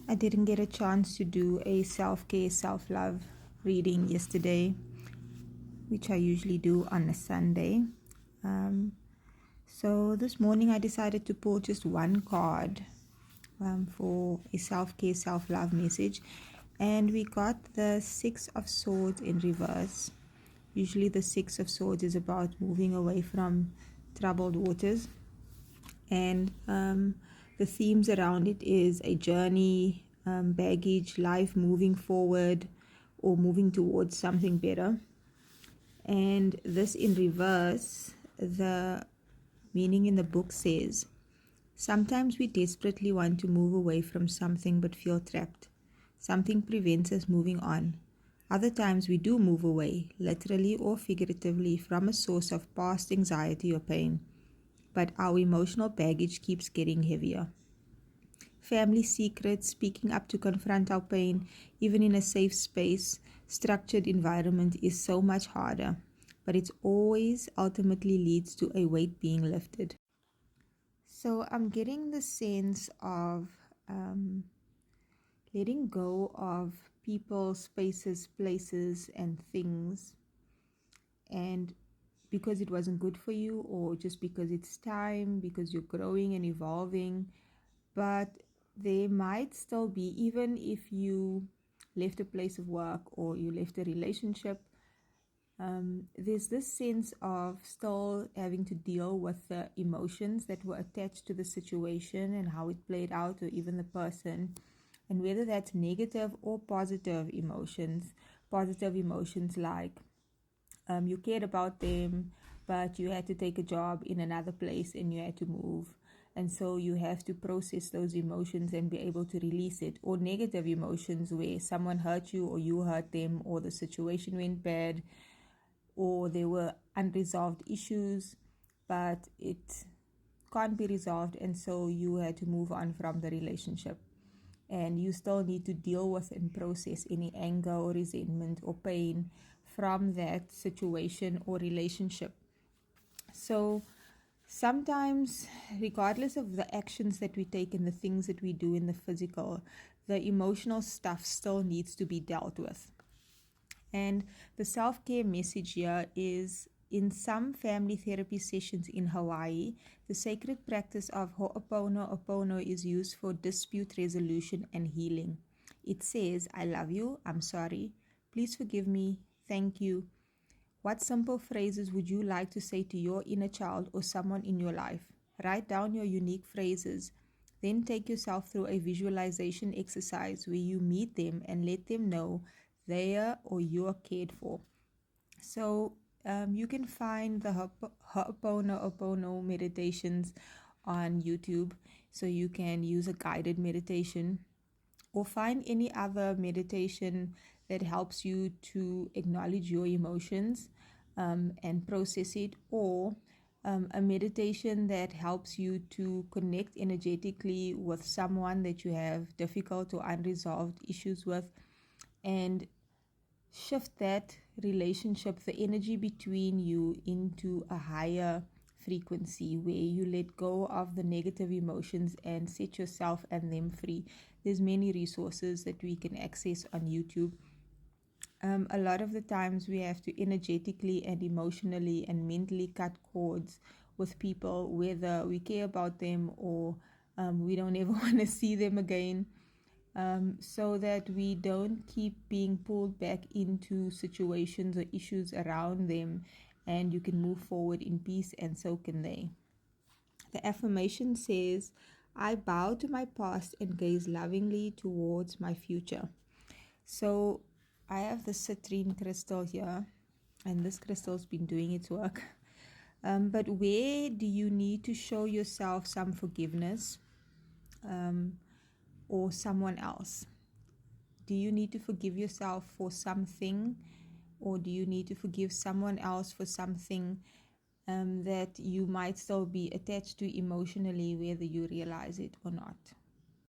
I didn't get a chance to do a self-care, self-love reading yesterday, which I usually do on a Sunday. So this morning I decided to pull just one card for a self-care, self-love message. And we got the Six of Swords in reverse. Usually the Six of Swords is about moving away from troubled waters. And the themes around it is a journey, baggage, life moving forward or moving towards something better. And this in reverse, the meaning in the book says, sometimes we desperately want to move away from something but feel trapped. Something prevents us moving on. Other times we do move away, literally or figuratively, from a source of past anxiety or pain. But our emotional baggage keeps getting heavier. Family secrets, speaking up to confront our pain, even in a safe space, structured environment, is so much harder. But it always ultimately leads to a weight being lifted. So I'm getting the sense of letting go of people, spaces, places, and things. And because it wasn't good for you, or just because it's time, because you're growing and evolving. But there might still be, even if you left a place of work or you left a relationship, there's this sense of still having to deal with the emotions that were attached to the situation and how it played out, or even the person, and whether that's negative or positive emotions. Positive emotions like you cared about them, but you had to take a job in another place and you had to move. And so you have to process those emotions and be able to release it. Or negative emotions where someone hurt you or you hurt them, or the situation went bad, or there were unresolved issues, but it can't be resolved, and so you had to move on from the relationship. And you still need to deal with and process any anger or resentment or pain from that situation or relationship. So sometimes, regardless of the actions that we take and the things that we do in the physical, the emotional stuff still needs to be dealt with. And the self-care message here is, in some family therapy sessions in Hawaii, the sacred practice of ho'oponopono is used for dispute resolution and healing. It says, I love you, I'm sorry, please forgive me, thank you. What simple phrases would you like to say to your inner child or someone in your life? Write down your unique phrases. Then take yourself through a visualization exercise where you meet them and let them know they are or you are cared for. So you can find the Ho'oponopono meditations on YouTube. So you can use a guided meditation or find any other meditation that helps you to acknowledge your emotions and process it, or a meditation that helps you to connect energetically with someone that you have difficult or unresolved issues with, and shift that relationship, the energy between you, into a higher frequency where you let go of the negative emotions and set yourself and them free. There's many resources that we can access on YouTube. A lot of the times we have to energetically and emotionally and mentally cut cords with people, whether we care about them or we don't ever want to see them again. So that we don't keep being pulled back into situations or issues around them, and you can move forward in peace, and so can they. The affirmation says, I bow to my past and gaze lovingly towards my future. So I have the citrine crystal here, and this crystal's been doing its work. But where do you need to show yourself some forgiveness? Or someone else? Do you need to forgive yourself for something, or do you need to forgive someone else for something that you might still be attached to emotionally, whether you realize it or not?